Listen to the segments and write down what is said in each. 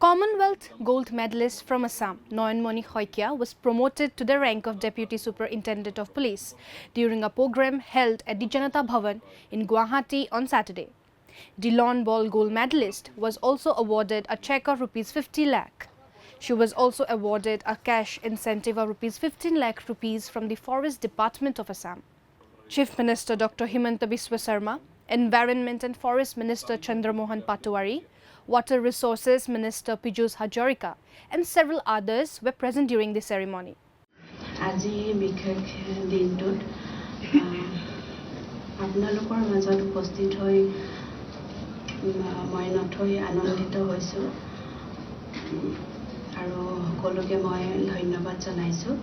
Commonwealth gold medalist from Assam, Noyanmoni Khoikia, was promoted to the rank of Deputy Superintendent of Police during a program held at the Janata Bhavan in Guwahati on Saturday. The lawn ball gold medalist was also awarded a cheque of Rs 50 lakh. She was also awarded a cash incentive of Rs 15 lakh from the Forest Department of Assam. Chief Minister Dr. Himanta Biswa Sarma, Environment and Forest Minister Chandra Mohan Patwari, Water Resources Minister Piyush Hajarika and several others were present during the ceremony. আজি বিশেষ দিনটোত আপোনালোকৰ মাজত উপস্থিত হৈ মই নথৈ আনন্দিত হৈছোঁ আৰু সকলোকে মই ধন্যবাদ জনাইছোঁ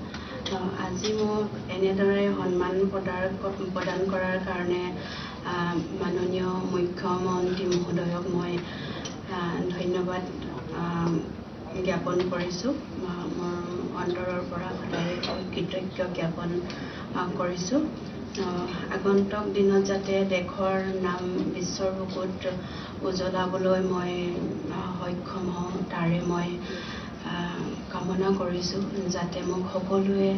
আজি মোক এনেদৰে সন্মান প্ৰদান কৰাৰ কাৰণে মাননীয় মুখ্যমন্ত্ৰী মহোদয়ক মই ধন্যবাদ জ্ঞাপন কৰিছোঁ মোৰ অন্তৰৰ পৰা সদায় কৃতজ্ঞ জ্ঞাপন কৰিছোঁ আগন্তুক দিনত যাতে দেশৰ নাম বিশ্বৰ বুকুত উজ্বলাবলৈ মই সক্ষম হওঁ তাৰে মই কামনা কৰিছোঁ যাতে মোক সকলোৱে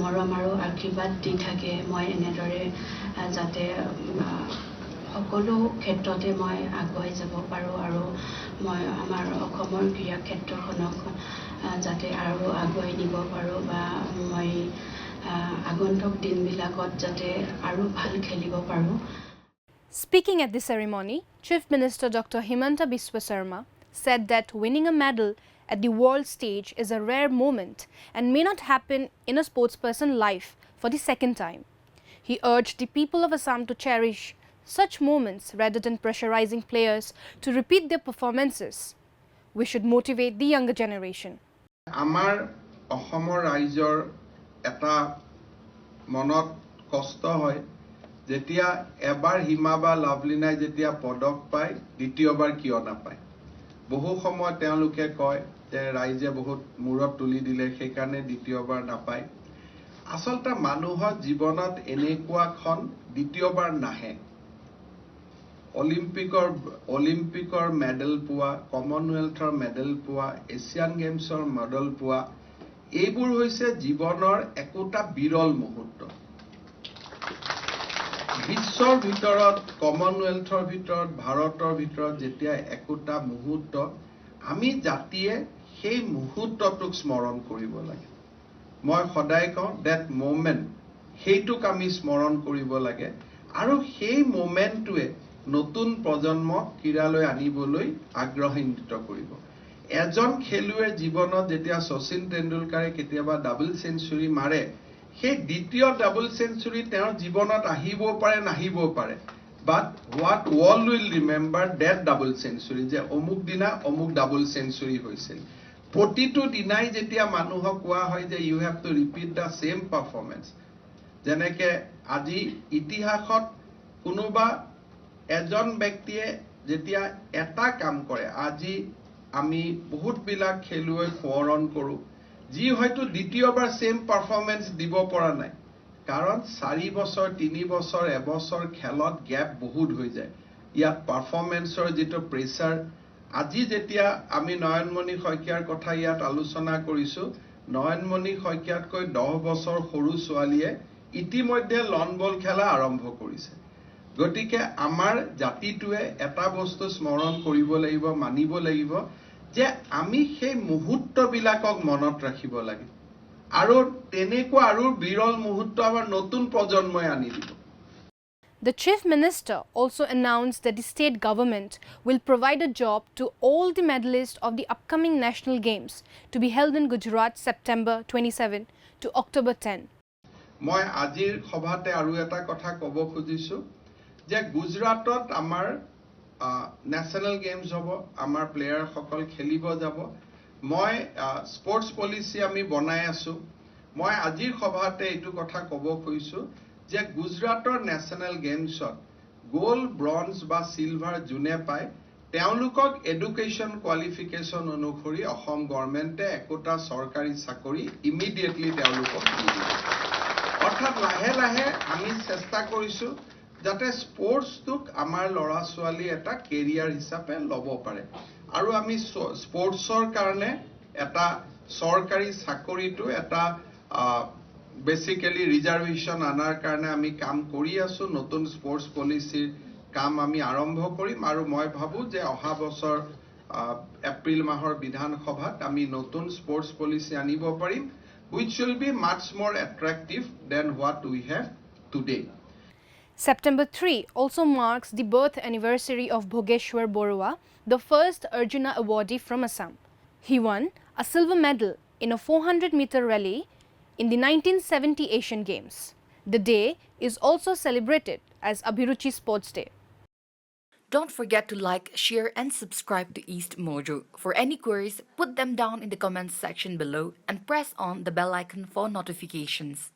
মৰম আৰু আশীৰ্বাদ দি থাকে মই এনেদৰে যাতে সকলো ক্ষেত্ৰতে মই আগুৱাই যাব পাৰোঁ আৰু মই আমাৰ অসমৰ ক্ৰীড়া ক্ষেত্ৰখনক যাতে আৰু আগুৱাই নিব পাৰোঁ বা মই আগন্তুক দিনবিলাকত যাতে আৰু ভাল খেলিব পাৰোঁ। Speaking at the ceremony, Chief Minister Dr. Himanta Biswa Sarma said that winning a medal at the world stage is a rare moment and may not happen in a sportsperson's life for the second time. He urged the people of Assam to cherish such moments rather than pressurizing players to repeat their performances. We should motivate the younger generation. Amar Ahomor Raijor eta monot kosto hoy jetia ebar himaba lavlinai jetia podok pai ditiyobar kiyo napai বহু সময় তেওঁলোকে কয় যে ৰাইজে বহুত মূৰত তুলি দিলে সেইকাৰণে দ্বিতীয়বাৰ নাপায় আসলতে মানুহৰ জীৱনত এনেকুৱাখন দ্বিতীয়বাৰ নাহে অলিম্পিকৰ মেডেল পোৱা কমনৱেলথৰ মেডেল পোৱা এছিয়ান গেমছৰ মেডেল পোৱা এইবোৰ হৈছে জীৱনৰ একোটা বিৰল মুহূৰ্ত বিশ্বৰ ভিতৰত কমনৱেলথৰ ভিতৰত ভাৰতৰ ভিতৰত যেতিয়া একোটা মুহূৰ্ত আমি জাতিয়ে সেই মুহূৰ্তটোক স্মৰণ কৰিব লাগে মই সদায় কওঁ দ্যাট মোমেন্ট সেইটোক আমি স্মৰণ কৰিব লাগে আৰু সেই মোমেন্টটোৱে নতুন প্ৰজন্মক ক্ৰীড়ালৈ আনিবলৈ আগ্ৰহান্বিত কৰিব এজন খেলুৱৈৰ জীৱনত যেতিয়া শচীন তেণ্ডুলকাৰে কেতিয়াবা ডাবল সেঞ্চুৰী মাৰে সেই দ্বিতীয় ডাবল সেঞ্চুৰী তেওঁৰ জীৱনত আহিব পাৰে নাহিব পাৰে but what world will remember that double century যে অমুক দিনা অমুক ডাবল সেঞ্চুৰী হৈছিল প্ৰতিটো দিনাই যেতিয়া মানুহক কোৱা হয় যে you have to repeat the same performance যেনেকে আজি ইতিহাসত কোনোবা এজন ব্যক্তিয়ে যেতিয়া এটা কাম কৰে আজি আমি বহুত বিলাক খেলুৱৈ সোঁৱৰণ কৰোঁ যি হয়তো দ্বিতীয়বাৰ সেম পাৰফৰমেন্স দিব পৰা নাই কাৰণ 4 বছৰ 3 বছৰ এবছৰ খেলত গ্যাপ বহুত হৈ যায় ইয়াত পাৰফৰমেন্সৰ যেটো প্ৰেসাৰ আজি যেতিয়া আমি নয়নমণি শইকীয়াৰ কথা ইয়াত আলোচনা কৰিছো নয়নমণি শইকীয়াতকৈ 10 বছৰ সৰু ছোৱালীয়ে ইতিমধ্যে লন বল খেলা আৰম্ভ কৰিছে গতিকে আমাৰ জাতিটোৱে এটা বস্তু স্মৰণ কৰিব লাগিব মানিব লাগিব যে আমি সেই মুহূৰ্তবিলাকক মনত ৰাখিব লাগে আৰু তেনেকুৱা আৰু বিৰল মুহূৰ্ত আমাৰ নতুন প্ৰজন্মই আনি দিব The Chief Minister also announced that the state government will provide a job to all the medalists of the upcoming National Games to be held in Gujarat September 27 to October 10. মই আজিৰ সভাতে আৰু এটা কথা ক'ব খুজিছো যে গুজৰাটত আমাৰ ন্যাশনাল গেমছ হ'ব আমাৰ প্লেয়াৰ সকল খেলিব যাব মই স্পোৰ্টস পলিসি আমি বনাই আছো মই আজিৰ সভাতে এটো কথা ক'ব খুজিছো যে গুজৰাটৰ ন্যাশনাল গেমছত গোল্ড ব্ৰঞ্জ বা সিলভাৰ জুনে পায় তেওঁলোকক এডুকেশন কোয়ালিফিকেশন অনুসৰি অসম গভৰ্নমেন্টে একোটা চৰকাৰী চাকৰি ইমিডিয়েটলি তেওঁলোকক দিব অৰ্থাৎ লাহে লাহে আমি চেষ্টা কৰিছো যাতে স্পোৰ্টসটোক আমাৰ লৰা ছোৱালী এটা কেৰিয়াৰ হিচাপে ল'ব পাৰে আৰু আমি স্পৰ্টছৰ কাৰণে এটা চৰকাৰী চাকৰিটো এটা বেসিক্যালি ৰিজাৰ্ভেশ্যন আনাৰ কাৰণে আমি কাম কৰি আছো নতুন স্পৰ্টছ পলিচিৰ কাম আমি আৰম্ভ কৰিম আৰু মই ভাবো যে অহা বছৰ এপ্ৰিল মাহৰ বিধানসভাত আমি নতুন স্পৰ্টছ পলিচি আনিব পাৰিম which will be much more attractive than what we have today. September 3 also marks the birth anniversary of Bhogeshwar Borua, the first Arjuna awardee from Assam. He won a silver medal in a 400-meter rally in the 1970 Asian Games. The day is also celebrated as Abhiruchi Sports Day. Don't forget to like, share and subscribe to East Mojo. For any queries, put them down in the comments section below and press on the bell icon for notifications.